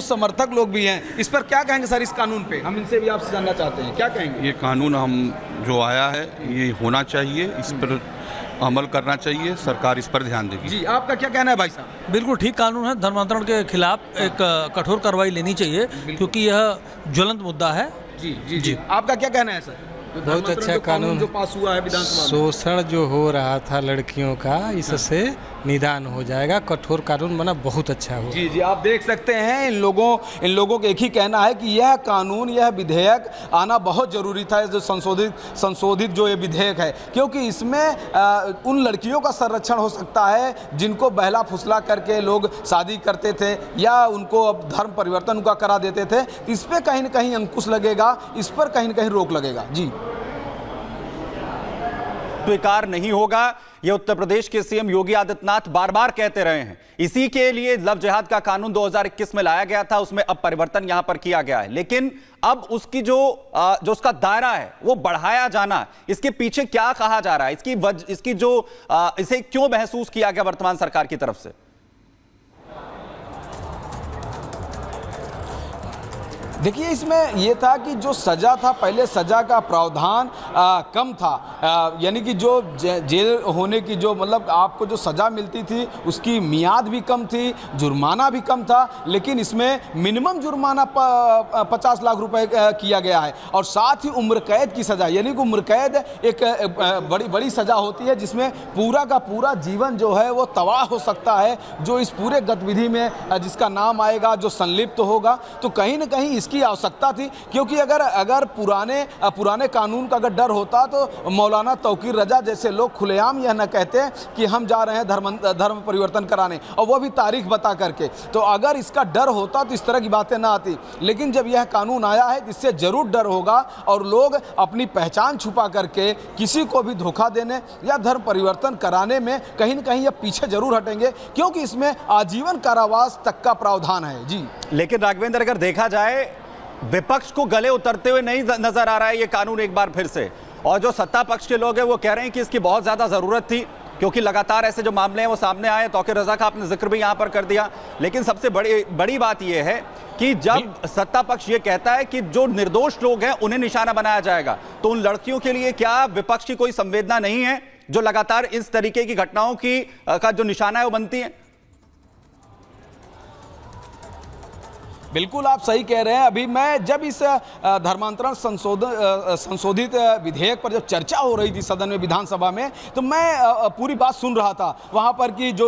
कुछ समर्थक लोग भी हैं। इस पर क्या कहेंगे सर, इस कानून पे? हम इनसे भी आपसे जानना चाहते हैं, क्या कहेंगे? ये कानून हम जो आया है ये होना चाहिए, इस पर अमल करना चाहिए, सरकार इस पर ध्यान देगी। जी, आपका क्या कहना है भाई साहब? बिल्कुल ठीक कानून है। धर्मांतरण के खिलाफ एक कठोर कार्रवाई लेनी चाहिए, क्योंकि यह ज्वलंत मुद्दा है। जी जी जी, आपका क्या कहना है सर? बहुत अच्छा कानून जो पास हुआ है विधानसभा में। शोषण जो हो रहा था लड़कियों का, इससे निदान हो जाएगा। कठोर कानून बना, बहुत अच्छा हो। जी जी, आप देख सकते हैं इन लोगों का एक ही कहना है कि यह कानून, यह विधेयक आना बहुत ज़रूरी था, जो संशोधित जो ये विधेयक है, क्योंकि इसमें उन लड़कियों का संरक्षण हो सकता है जिनको बहला फुसला करके लोग शादी करते थे या उनको अब धर्म परिवर्तन उनका करा देते थे। इस पर कहीं ना कहीं अंकुश लगेगा, इस पर कहीं ना कहीं रोक लगेगा। जी, स्वीकार नहीं होगा, यह उत्तर प्रदेश के सीएम योगी आदित्यनाथ बार बार कहते रहे हैं। इसी के लिए लव जिहाद का कानून 2021 में लाया गया था, उसमें अब परिवर्तन यहां पर किया गया है, लेकिन अब उसकी जो उसका दायरा है वो बढ़ाया जाना, इसके पीछे क्या कहा जा रहा है, इसकी जो इसे क्यों महसूस किया गया वर्तमान सरकार की तरफ से? देखिए, इसमें यह था कि जो सज़ा था, पहले सज़ा का प्रावधान कम था, यानी कि जो जेल होने की जो मतलब आपको जो सज़ा मिलती थी उसकी मियाद भी कम थी, जुर्माना भी कम था, लेकिन इसमें मिनिमम जुर्माना 50 लाख रुपए किया गया है और साथ ही उम्र कैद की सज़ा, यानी कि उम्र कैद एक बड़ी सज़ा होती है जिसमें पूरा का पूरा जीवन जो है वो तबाह हो सकता है, जो इस पूरे गतिविधि में जिसका नाम आएगा, जो संलिप्त होगा। तो कहीं ना कहीं की आवश्यकता थी, क्योंकि अगर पुराने कानून का अगर डर होता तो मौलाना तौकीर रजा जैसे लोग खुलेआम यह न कहते कि हम जा रहे हैं धर्म परिवर्तन कराने, और वो भी तारीख बता करके। तो अगर इसका डर होता तो इस तरह की बातें ना आती, लेकिन जब यह कानून आया है इससे जरूर डर होगा और लोग अपनी पहचान छुपा करके किसी को भी धोखा देने या धर्म परिवर्तन कराने में कहीं ना कहीं ये पीछे जरूर हटेंगे, क्योंकि इसमें आजीवन कारावास तक का प्रावधान है। जी, लेकिन राघवेंद्र, अगर देखा जाए विपक्ष को गले उतरते हुए नहीं नजर आ रहा है ये कानून एक बार फिर से, और जो सत्ता पक्ष के लोग हैं वो कह रहे हैं कि इसकी बहुत ज्यादा जरूरत थी, क्योंकि लगातार ऐसे जो मामले हैं वो सामने आए। तौकीर रजा का आपने जिक्र भी यहां पर कर दिया, लेकिन सबसे बड़ी बात यह है कि जब सत्ता पक्ष ये कहता है कि जो निर्दोष लोग हैं उन्हें निशाना बनाया जाएगा, तो उन लड़कियों के लिए क्या विपक्ष की कोई संवेदना नहीं है जो लगातार इस तरीके की घटनाओं का जो निशाना है वो बनती है? बिल्कुल आप सही कह रहे हैं। अभी मैं जब इस धर्मांतरण संशोधित विधेयक पर जब चर्चा हो रही थी सदन में, विधानसभा में, तो मैं पूरी बात सुन रहा था वहाँ पर कि जो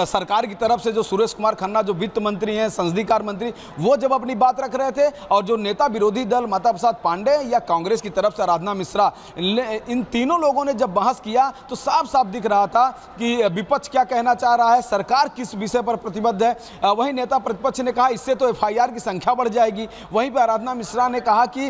सरकार की तरफ से जो सुरेश कुमार खन्ना जो वित्त मंत्री हैं, संसदीय कार्य मंत्री, वो जब अपनी बात रख रहे थे, और जो नेता विरोधी दल माता प्रसाद पांडे या कांग्रेस की तरफ से आराधना मिश्रा, इन तीनों लोगों ने जब बहस किया तो साफ साफ दिख रहा था कि विपक्ष क्या कहना चाह रहा है, सरकार किस विषय पर प्रतिबद्ध है। वहीं नेता प्रतिपक्ष ने कहा इससे तो एफआईआर की संख्या बढ़ जाएगी, वहीं पर आराधना मिश्रा ने कहा कि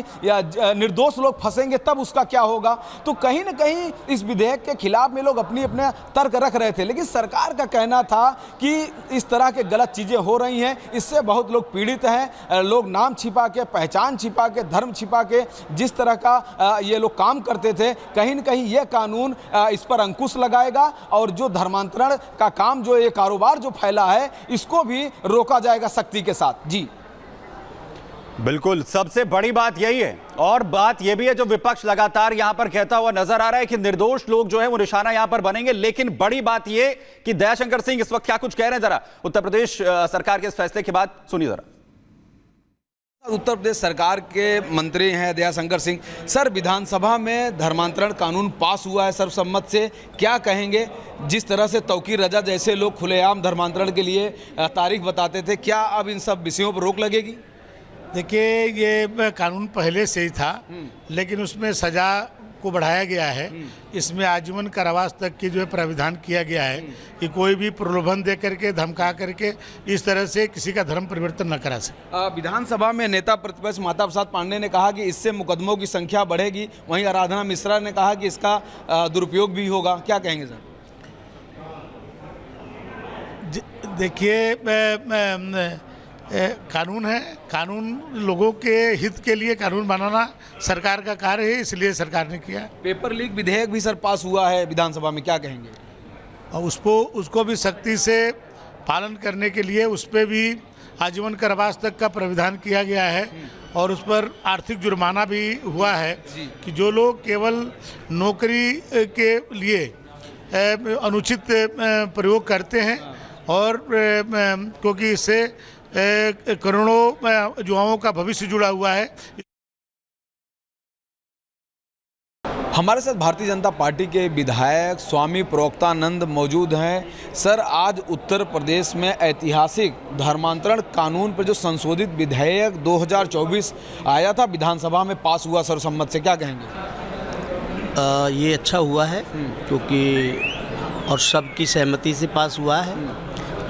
निर्दोष लोग फंसेंगे तब उसका क्या होगा। तो कहीं ना कहीं इस विधेयक के खिलाफ में लोग अपने तर्क रख रहे थे, लेकिन सरकार का कहना था कि इस तरह के गलत चीजें हो रही हैं, इससे बहुत लोग पीड़ित हैं, लोग नाम छिपा के, पहचान छिपा के, धर्म छिपा के जिस तरह का ये लोग काम करते थे, कहीं ना कहीं ये कानून इस पर अंकुश लगाएगा और जो धर्मांतरण का काम, जो ये कारोबार जो फैला है, इसको भी रोका जाएगा सख्ती के साथ। जी बिल्कुल, सबसे बड़ी बात यही है, और बात यह भी है जो विपक्ष लगातार यहां पर कहता हुआ नजर आ रहा है कि निर्दोष लोग जो है वो निशाना यहां पर बनेंगे, लेकिन बड़ी बात यह कि दयाशंकर सिंह इस वक्त क्या कुछ कह रहे हैं, जरा उत्तर प्रदेश सरकार के इस फैसले के बाद सुनिए जरा। उत्तर प्रदेश सरकार के मंत्री हैं दयाशंकर सिंह। सर, विधानसभा में धर्मांतरण कानून पास हुआ है सर्वसम्मत से, क्या कहेंगे? जिस तरह से तौकीर रजा जैसे लोग खुलेआम धर्मांतरण के लिए तारीख बताते थे, क्या अब इन सब विषयों पर रोक लगेगी? देखिए, ये कानून पहले से ही था, लेकिन उसमें सज़ा को बढ़ाया गया है। इसमें आजीवन कारावास तक की जो है प्राविधान किया गया है कि कोई भी प्रलोभन दे करके, धमका करके इस तरह से किसी का धर्म परिवर्तन न करा सके। विधानसभा में नेता प्रतिपक्ष माता प्रसाद पांडे ने कहा कि इससे मुकदमों की संख्या बढ़ेगी, वहीं आराधना मिश्रा ने कहा कि इसका दुरुपयोग भी होगा, क्या कहेंगे सर? देखिए, कानून है, कानून लोगों के हित के लिए कानून बनाना सरकार का कार्य है, इसलिए सरकार ने किया। पेपर लीक विधेयक भी सर पास हुआ है विधानसभा में, क्या कहेंगे? और उसको भी सख्ती से पालन करने के लिए उस पर भी आजीवन कारावास तक का प्राविधान किया गया है और उस पर आर्थिक जुर्माना भी हुआ है कि जो लोग केवल नौकरी के लिए अनुचित प्रयोग करते हैं और क्योंकि इससे करोड़ों युवाओं का भविष्य जुड़ा हुआ है। हमारे साथ भारतीय जनता पार्टी के विधायक स्वामी प्रवक्तानंद मौजूद हैं। सर, आज उत्तर प्रदेश में ऐतिहासिक धर्मांतरण कानून पर जो संशोधित विधेयक 2024 आया था, विधानसभा में पास हुआ सर्वसम्मत से, क्या कहेंगे? ये अच्छा हुआ है क्योंकि और सबकी सहमति से पास हुआ है,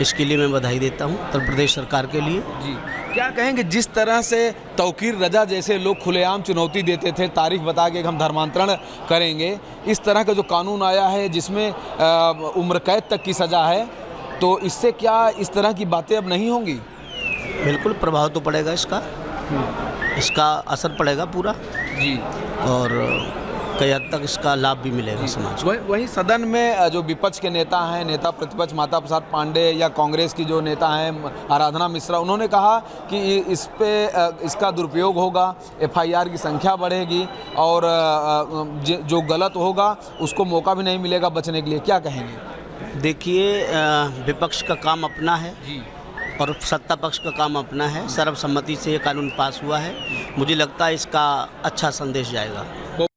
इसके लिए मैं बधाई देता हूँ उत्तर प्रदेश सरकार के लिए। जी, क्या कहेंगे जिस तरह से तौकीर रजा जैसे लोग खुलेआम चुनौती देते थे, तारीख बता के हम धर्मांतरण करेंगे, इस तरह का जो कानून आया है जिसमें उम्र कैद तक की सज़ा है, तो इससे क्या इस तरह की बातें अब नहीं होंगी? बिल्कुल प्रभाव तो पड़ेगा इसका असर पड़ेगा पूरा जी, और कई हद तक इसका लाभ भी मिलेगा समाज को। वहीं सदन में जो विपक्ष के नेता हैं, नेता प्रतिपक्ष माता प्रसाद पांडे या कांग्रेस की जो नेता हैं आराधना मिश्रा, उन्होंने कहा कि इसका दुरुपयोग होगा, एफआईआर की संख्या बढ़ेगी और जो गलत होगा उसको मौका भी नहीं मिलेगा बचने के लिए, क्या कहेंगे? देखिए, विपक्ष का काम अपना है और सत्ता पक्ष का काम अपना है। सर्वसम्मति से ये कानून पास हुआ है, मुझे लगता है इसका अच्छा संदेश जाएगा।